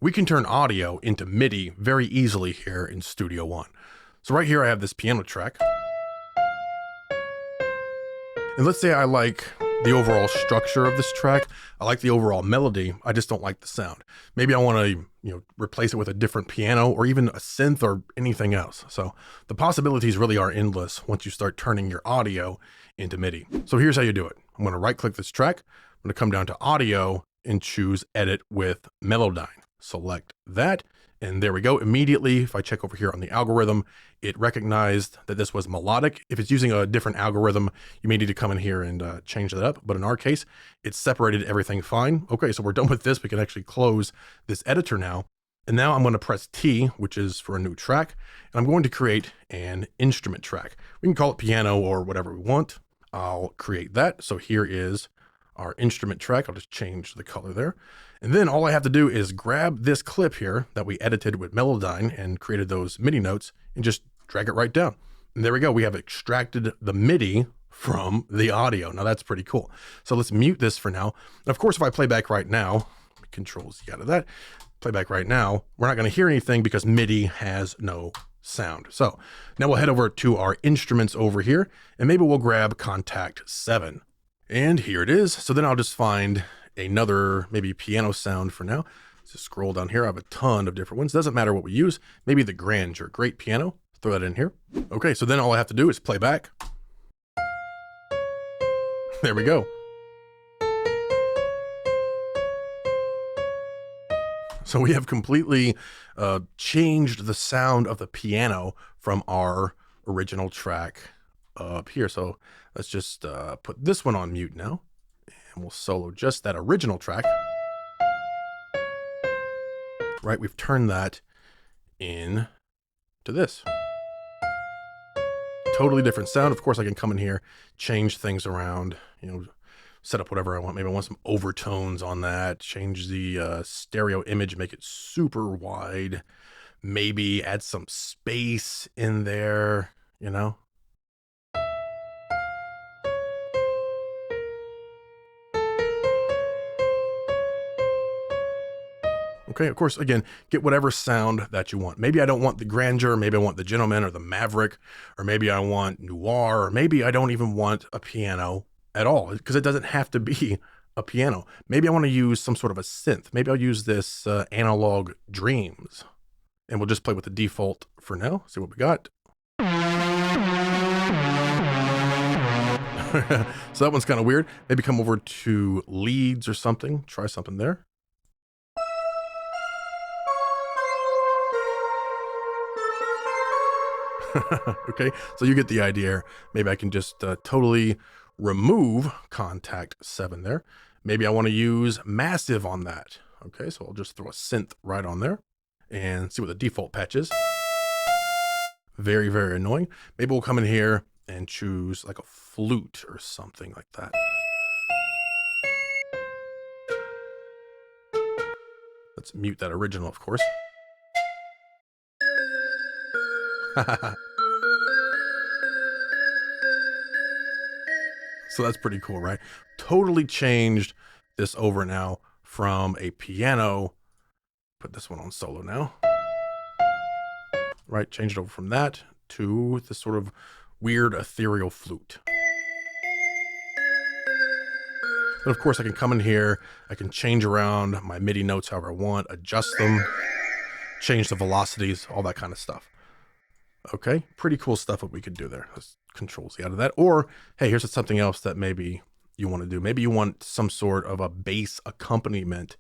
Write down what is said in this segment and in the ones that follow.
We can turn audio into MIDI very easily here in Studio One. So right here I have this piano track. And let's say I like the overall structure of this track. I like the overall melody. I just don't like the sound. Maybe I want to, replace it with a different piano or even a synth or anything else. So the possibilities really are endless once you start turning your audio into MIDI. So here's how you do it. I'm going to right click this track. I'm going to come down to audio and choose edit with Melodyne. Select that. And there we go. Immediately, if I check over here on the algorithm, it recognized that this was melodic. If it's using a different algorithm, you may need to come in here and change that up. But in our case, it separated everything fine. Okay, so we're done with this. We can actually close this editor now. And now I'm going to press T, which is for a new track. And I'm going to create an instrument track. We can call it piano or whatever we want. I'll create that. So here is our instrument track. I'll just change the color there. And then all I have to do is grab this clip here that we edited with Melodyne and created those MIDI notes and just drag it right down. And there we go. We have extracted the MIDI from the audio. Now that's pretty cool. So let's mute this for now. Of course, if I play back right now, Control Z out of that, play back right now, we're not going to hear anything because MIDI has no sound. So now we'll head over to our instruments over here and maybe we'll grab contact 7. And here it is. So then I'll just find another maybe piano sound for now. Let's just scroll down here. I have a ton of different ones. Doesn't matter what we use. Maybe the Grandeur, great piano. Throw that in here. Okay, so then all I have to do is play back. There we go. So we have completely changed the sound of the piano from our original track up here. So let's just put this one on mute now. And we'll solo just that original track. Right, we've turned that in to this. Totally different sound. Of course, I can come in here, change things around, set up whatever I want. Maybe I want some overtones on that, change the stereo image, make it super wide, maybe add some space in there, Okay, of course, again, get whatever sound that you want. Maybe I don't want the Grandeur, maybe I want the Gentleman or the Maverick, or maybe I want Noir, or maybe I don't even want a piano at all, because it doesn't have to be a piano. Maybe I want to use some sort of a synth. Maybe I'll use this Analog Dreams, and we'll just play with the default for now. See what we got. So that one's kind of weird. Maybe come over to Leads or something. Try something there. Okay, so you get the idea. Maybe I can just totally remove contact 7 there. Maybe I want to use massive on that. Okay, so I'll just throw a synth right on there and see what the default patch is. Very, very annoying. Maybe we'll come in here and choose like a flute or something like that. Let's mute that original, of course. So that's pretty cool, right? Totally changed this over now from a piano. Put this one on solo now. Right, change it over from that to this sort of weird ethereal flute. And of course I can come in here, I can change around my MIDI notes however I want, adjust them, change the velocities, all that kind of stuff. Okay, pretty cool stuff what we could do there. Let's Control Z out of that. Or, hey, here's something else that maybe you want to do. Maybe you want some sort of a bass accompaniment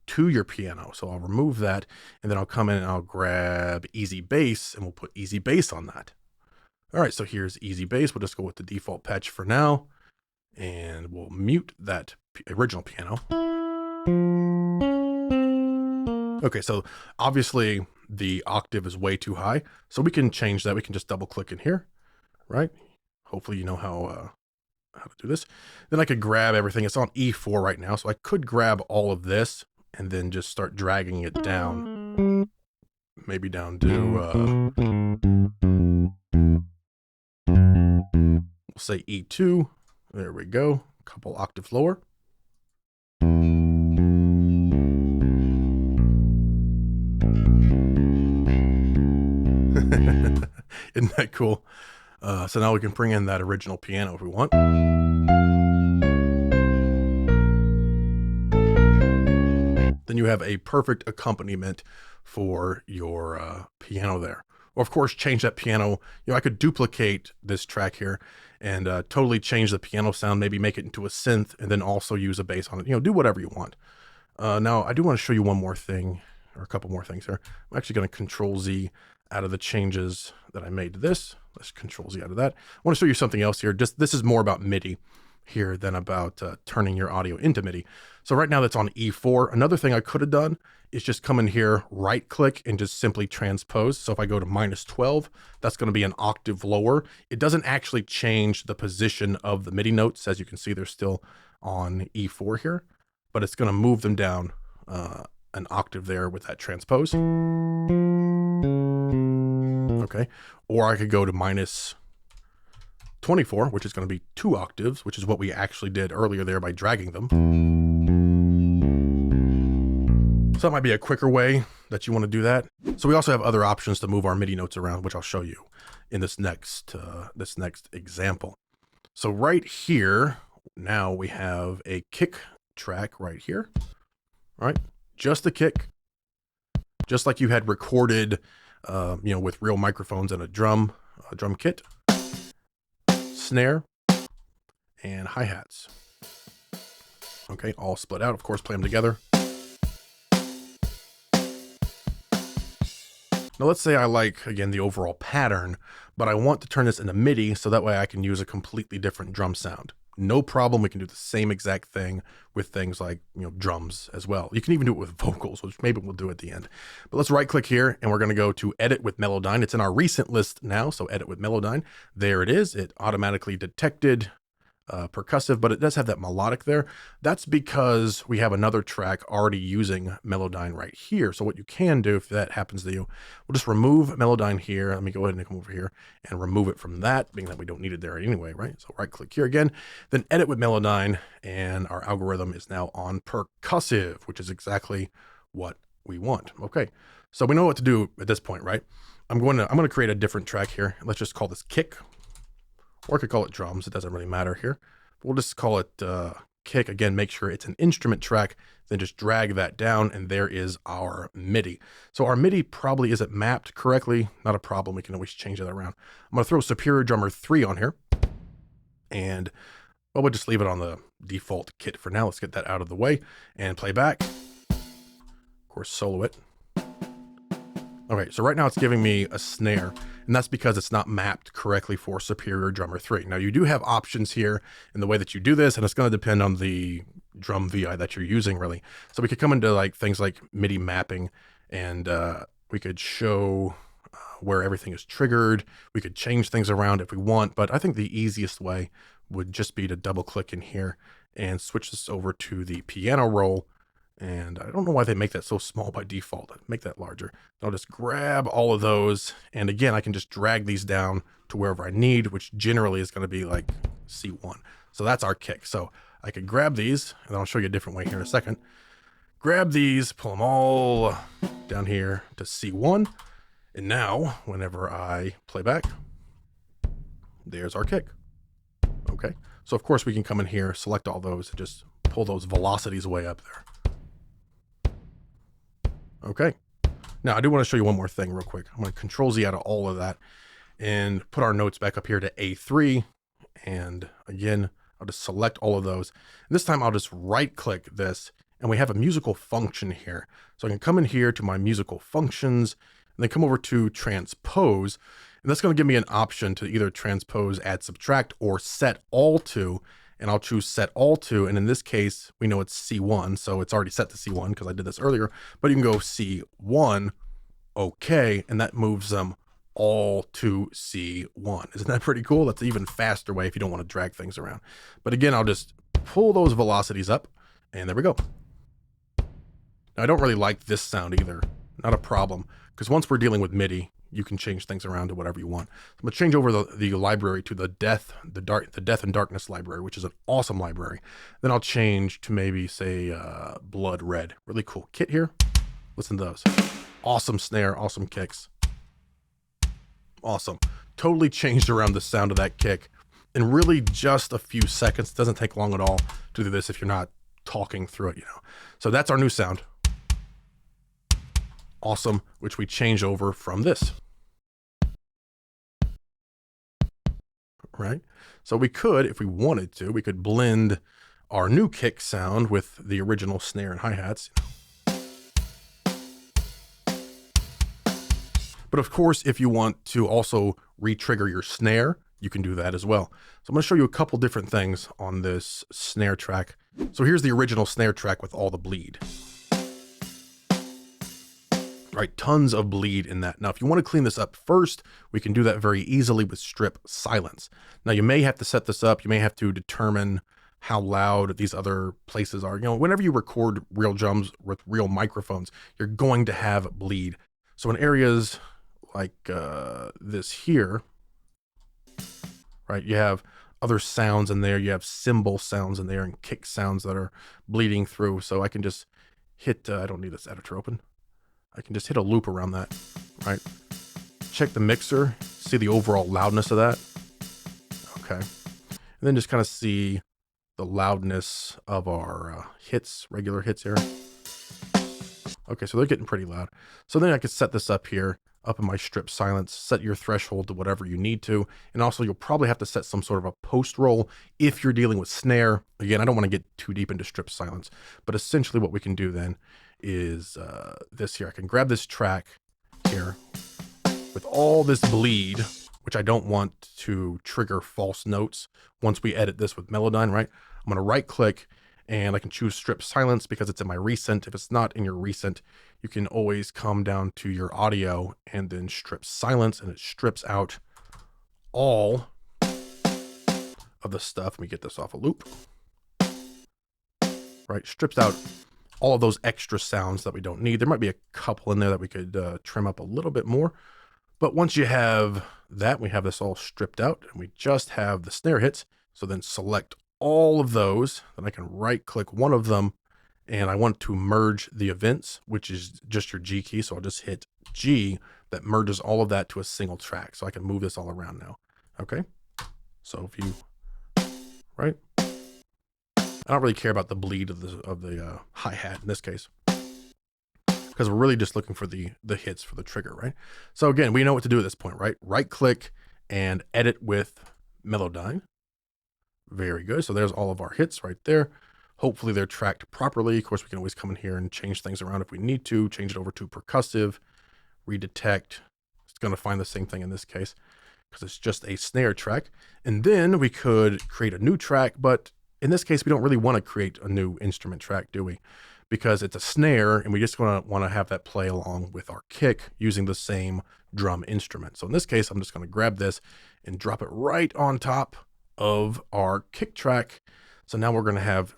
to your piano. So I'll remove that, and then I'll come in and I'll grab Easy Bass, and we'll put Easy Bass on that. All right, so here's Easy Bass. We'll just go with the default patch for now, and we'll mute that original piano. Okay, so obviously the octave is way too high, so we can change that. We can just double click in here, right? Hopefully you know how to do this. Then I could grab everything. It's on E4 right now, so I could grab all of this and then just start dragging it down. Maybe down to, we'll say E2. There we go. A couple octaves lower. Isn't that cool? So now we can bring in that original piano if we want. Then you have a perfect accompaniment for your piano there. Or of course, change that piano. I could duplicate this track here and totally change the piano sound, maybe make it into a synth, and then also use a bass on it. Do whatever you want. Now, I do want to show you one more thing, or a couple more things here. I'm actually going to Control Z out of the changes that I made to this. Let's Control Z out of that. I want to show you something else here. This is more about MIDI here than about turning your audio into MIDI. So right now that's on E4. Another thing I could have done is just come in here, right click, and just simply transpose. So if I go to -12, that's going to be an octave lower. It doesn't actually change the position of the MIDI notes. As you can see, they're still on E4 here, but it's going to move them down an octave there with that transpose. Okay, or I could go to -24, which is going to be 2 octaves, which is what we actually did earlier there by dragging them. So that might be a quicker way that you want to do that. So we also have other options to move our MIDI notes around, which I'll show you in this next example. So right here, now we have a kick track right here, right? Just a kick, just like you had recorded, with real microphones and a drum kit, snare, and hi-hats. Okay, all split out, of course, play them together. Now let's say I like, again, the overall pattern, but I want to turn this into MIDI so that way I can use a completely different drum sound. No problem, we can do the same exact thing with things like, drums as well. You can even do it with vocals, which maybe we'll do at the end. But let's right click here and we're gonna go to Edit with Melodyne. It's in our recent list now, so Edit with Melodyne. There it is, it automatically detected percussive, but it does have that melodic there. That's because we have another track already using Melodyne right here. So what you can do if that happens to you, we'll just remove Melodyne here. Let me go ahead and come over here and remove it from that, being that we don't need it there anyway, right? So right click here again, then Edit with Melodyne, and our algorithm is now on percussive, which is exactly what we want. Okay, so we know what to do at this point, right? I'm going to create a different track here. Let's just call this kick. Or I could call it drums, it doesn't really matter here. We'll just call it kick. Again, make sure it's an instrument track, then just drag that down, and there is our MIDI. So our MIDI probably isn't mapped correctly, not a problem, we can always change that around. I'm gonna throw Superior Drummer 3 on here, and we'll just leave it on the default kit for now. Let's get that out of the way, and play back. Of course, solo it. Okay, so right now it's giving me a snare, and that's because it's not mapped correctly for Superior Drummer 3. Now you do have options here in the way that you do this, and it's gonna depend on the drum VI that you're using really. So we could come into things like MIDI mapping, and we could show where everything is triggered. We could change things around if we want, but I think the easiest way would just be to double click in here and switch this over to the piano roll. And I don't know why they make that so small by default. Make that larger. I'll just grab all of those. And again, I can just drag these down to wherever I need, which generally is going to be like C1. So that's our kick. So I could grab these, and I'll show you a different way here in a second. Grab these, pull them all down here to C1. And now, whenever I play back, there's our kick. Okay. So of course we can come in here, select all those, and just pull those velocities way up there. Okay, now I do want to show you one more thing real quick. I'm going to Control Z out of all of that and put our notes back up here to A3. And again, I'll just select all of those. And this time I'll just right click this, and we have a musical function here. So I can come in here to my musical functions and then come over to transpose. And that's going to give me an option to either transpose, add, subtract, or set all to. And I'll choose set all to, and in this case, we know it's C1, so it's already set to C1 because I did this earlier, but you can go C1, okay, and that moves them all to C1. Isn't that pretty cool? That's an even faster way if you don't want to drag things around. But again, I'll just pull those velocities up, and there we go. Now, I don't really like this sound either, not a problem, because once we're dealing with MIDI, you can change things around to whatever you want. I'm gonna change over the library to the Death and Darkness library, which is an awesome library. Then I'll change to maybe say Blood Red. Really cool kit here. Listen to those. Awesome snare, awesome kicks. Awesome. Totally changed around the sound of that kick in really just a few seconds. It doesn't take long at all to do this if you're not talking through it, you know. So that's our new sound. Awesome, which we change over from this. Right? So we could, if we wanted to, we could blend our new kick sound with the original snare and hi-hats. But of course, if you want to also re-trigger your snare, you can do that as well. So I'm going to show you a couple different things on this snare track. So here's the original snare track with all the bleed. Right, tons of bleed in that. Now, if you want to clean this up first, we can do that very easily with strip silence. Now, you may have to set this up. You may have to determine how loud these other places are. You know, whenever you record real drums with real microphones, you're going to have bleed. So in areas like this here, right, you have other sounds in there. You have cymbal sounds in there and kick sounds that are bleeding through. So I can just hit, I don't need this editor open. I can just hit a loop around that, right? Check the mixer, see the overall loudness of that. Okay. And then just kind of see the loudness of our hits, regular hits here. Okay, so they're getting pretty loud. So then I could set this up here, up in my strip silence, set your threshold to whatever you need to. And also you'll probably have to set some sort of a post roll if you're dealing with snare. Again, I don't want to get too deep into strip silence, but essentially what we can do then is this here. I can grab this track here with all this bleed, which I don't want to trigger false notes once we edit this with Melodyne, right? I'm going to right click and I can choose strip silence because it's in my recent. If it's not in your recent, you can always come down to your audio and then strip silence, and it strips out all of the stuff. Let me get this off a loop. Right, strips out all of those extra sounds that we don't need. There might be a couple in there that we could trim up a little bit more. But once you have that, we have this all stripped out and we just have the snare hits. So then select all of those, then I can right click one of them and I want to merge the events, which is just your G key. So I'll just hit G, that merges all of that to a single track. So I can move this all around now. Okay. So if you, right. I don't really care about the bleed of the hi-hat in this case, because we're really just looking for the hits for the trigger, right? So again, we know what to do at this point, right? Right click and edit with Melodyne. Very good. So there's all of our hits right there. Hopefully they're tracked properly. Of course, we can always come in here and change things around if we need to, change it over to percussive, redetect. It's going to find the same thing in this case because it's just a snare track. And then we could create a new track, but in this case, we don't really want to create a new instrument track, do we? Because it's a snare and we just want to have that play along with our kick using the same drum instrument. So in this case, I'm just going to grab this and drop it right on top of our kick track. So now we're going to have,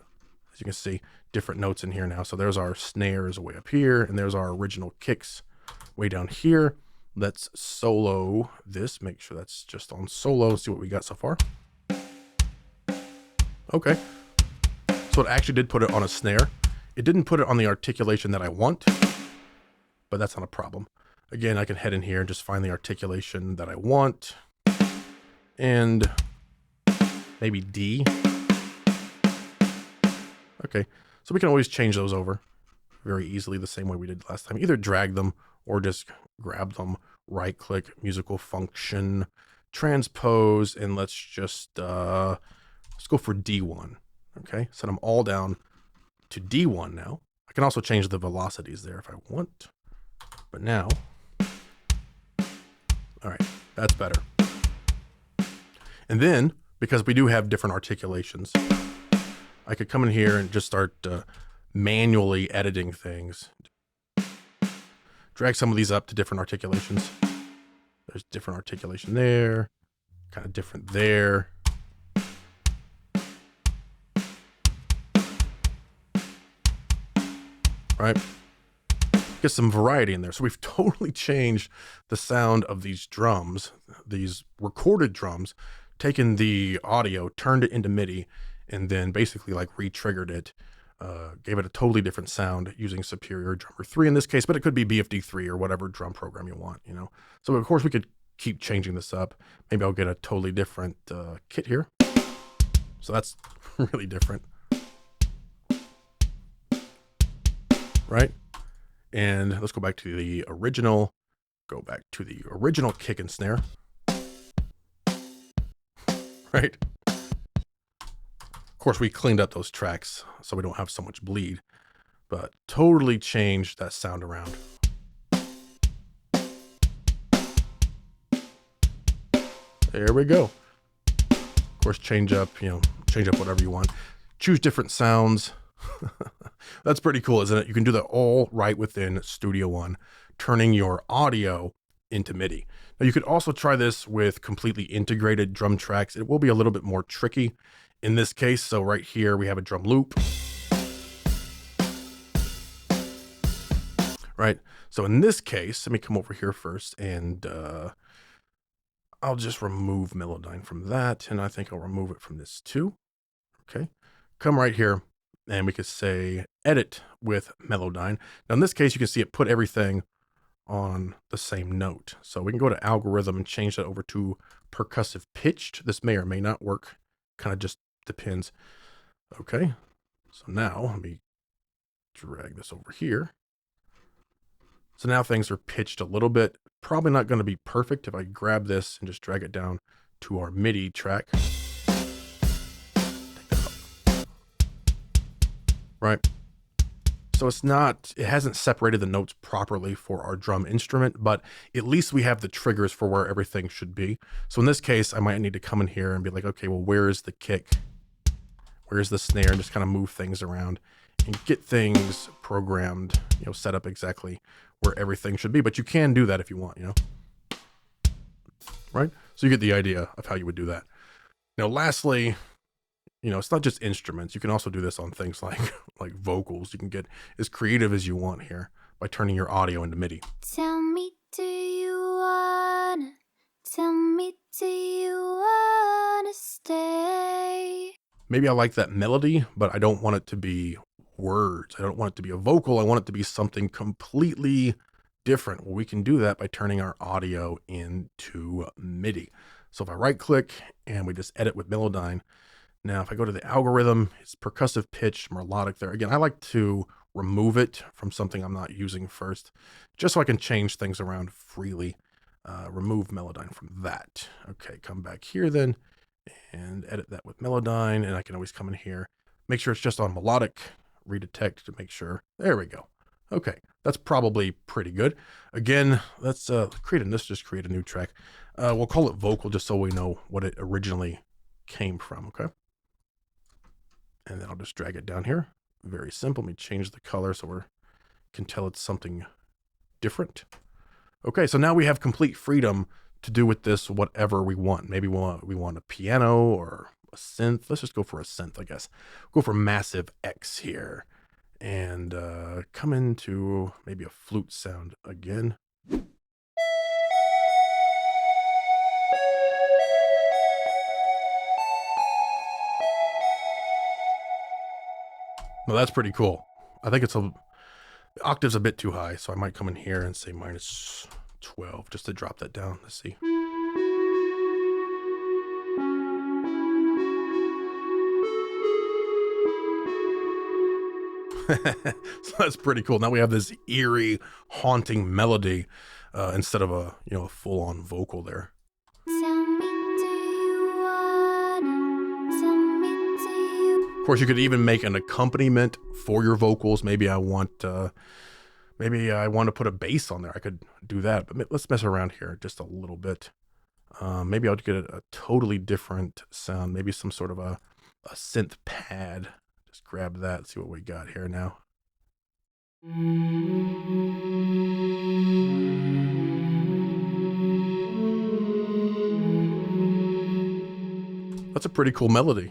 as you can see, different notes in here now. So there's our snares way up here and there's our original kicks way down here. Let's solo this, make sure that's just on solo, see what we got so far. Okay, so it actually did put it on a snare. It didn't put it on the articulation that I want, but that's not a problem. Again, I can head in here and just find the articulation that I want. And maybe D. Okay, so we can always change those over very easily the same way we did last time. Either drag them or just grab them, right click, musical function, transpose, and let's just, let's go for D1. Okay, set them all down to D1 now. I can also change the velocities there if I want, but now, all right, that's better. And then, because we do have different articulations, I could come in here and just start manually editing things. Drag some of these up to different articulations. There's different articulation there, kind of different there. Right? Get some variety in there. So we've totally changed the sound of these drums, these recorded drums, taken the audio, turned it into MIDI, and then basically like re-triggered it, gave it a totally different sound using Superior Drummer 3 in this case, but it could be BFD3 or whatever drum program you want, you know? So of course we could keep changing this up. Maybe I'll get a totally different kit here. So that's really different, right? And let's go back to the original. Go back to the original kick and snare, right? Of course, we cleaned up those tracks so we don't have so much bleed, but totally changed that sound around. There we go. Of course, change up whatever you want. Choose different sounds. That's pretty cool, isn't it? You can do that all right within Studio One, turning your audio into MIDI. Now, you could also try this with completely integrated drum tracks. It will be a little bit more tricky in this case. So right here, we have a drum loop. Right? So in this case, let me come over here first, and I'll just remove Melodyne from that, and I think I'll remove it from this too. Okay. Come right here, and we could say edit with Melodyne. Now in this case, you can see it put everything on the same note. So we can go to algorithm and change that over to percussive pitched. This may or may not work. Kind of just depends. Okay. So now let me drag this over here. So now things are pitched a little bit. Probably not going to be perfect if I grab this and just drag it down to our MIDI track. Right. So it hasn't separated the notes properly for our drum instrument, but at least we have the triggers for where everything should be. So in this case, I might need to come in here and be like, okay, well, where's the kick? Where's the snare? And just kind of move things around and get things programmed, set up exactly where everything should be. But you can do that if you want, right? So you get the idea of how you would do that. Now, lastly, it's not just instruments. You can also do this on things like vocals. You can get as creative as you want here by turning your audio into MIDI. Tell me, do you wanna stay? Maybe I like that melody, but I don't want it to be words. I don't want it to be a vocal. I want it to be something completely different. Well, we can do that by turning our audio into MIDI. So if I right click and we just edit with Melodyne, now if I go to the algorithm, it's percussive pitch, melodic there. Again, I like to remove it from something I'm not using first, just so I can change things around freely. Remove Melodyne from that. Okay, come back here then and edit that with Melodyne, and I can always come in here, make sure it's just on melodic, redetect to make sure. There we go. Okay, that's probably pretty good. Again, let's just create a new track. We'll call it vocal just so we know what it originally came from, okay? And then I'll just drag it down here. Very simple. Let me change the color so we can tell it's something different. Okay, so now we have complete freedom to do with this whatever we want. Maybe we want a piano or a synth. Let's just go for a synth, I guess. Go for Massive X here. And come into maybe a flute sound again. Well, that's pretty cool. I think the octave's a bit too high, so I might come in here and say minus 12 just to drop that down. Let's see. So that's pretty cool. Now we have this eerie, haunting melody instead of a full-on vocal there. Of course, you could even make an accompaniment for your vocals. Maybe I want to put a bass on there. I could do that, but let's mess around here just a little bit. Maybe I'll get a totally different sound. Maybe some sort of a synth pad. Just grab that, see what we got here now. That's a pretty cool melody,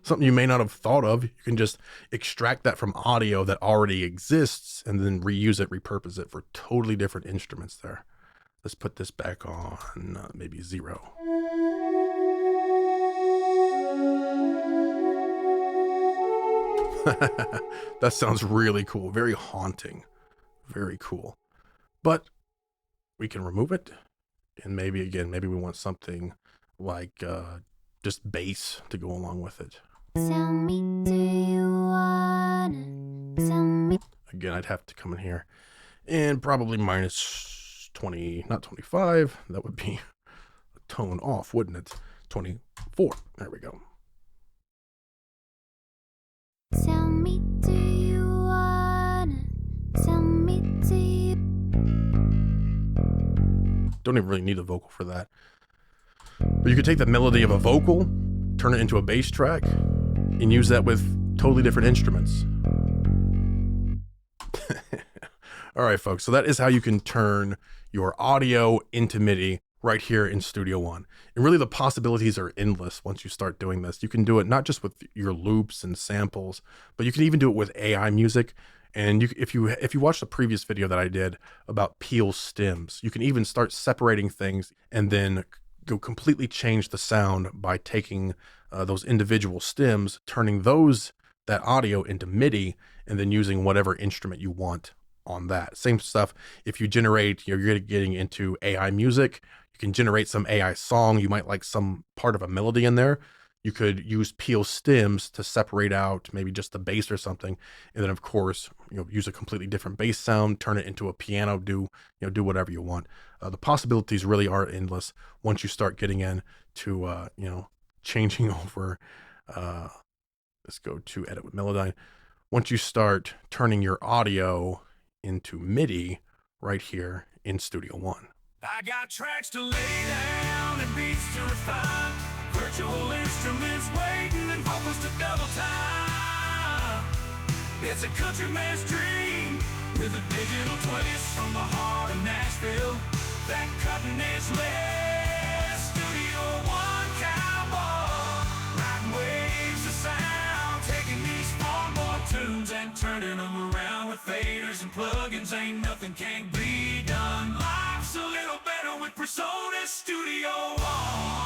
Something you may not have thought of. You can just extract that from audio that already exists and then reuse it, repurpose it for totally different instruments there. Let's put this back on maybe 0. That sounds really cool. Very haunting. Very cool. But we can remove it And maybe again, maybe we want something like just bass to go along with it. Tell me, do you wanna? Tell me. Again, I'd have to come in here and probably minus 20, not 25. That would be a tone off, wouldn't it? 24. There we go. Tell me, do you wanna? Tell me, do you? Don't even really need a vocal for that. But you could take the melody of a vocal, turn it into a bass track, and use that with totally different instruments. All right, folks. So that is how you can turn your audio into MIDI right here in Studio One. And really the possibilities are endless once you start doing this. You can do it not just with your loops and samples, but you can even do it with AI music. And if you watch the previous video that I did about peel stems, you can even start separating things and then go completely change the sound by taking those individual stems, turning that audio into MIDI, and then using whatever instrument you want on that. Same stuff. If you generate, you're getting into AI music, you can generate some AI song. You might like some part of a melody in there. You could use peel stems to separate out maybe just the bass or something. And then of course, use a completely different bass sound, turn it into a piano, do whatever you want. The possibilities really are endless once you start getting into, changing over, let's go to edit with Melodyne. Once you start turning your audio into MIDI right here in Studio One. I got tracks to lay down and beats to refine, virtual instruments waiting and vocals to double time. It's a country man's dream with a digital twist from the heart of Nashville. That cutting edge lead Studio One cowboy, riding waves of sound, taking these farmboy tunes and turning them around with faders and plugins. Ain't nothing can't be done. Life's a little better with PreSonus Studio One.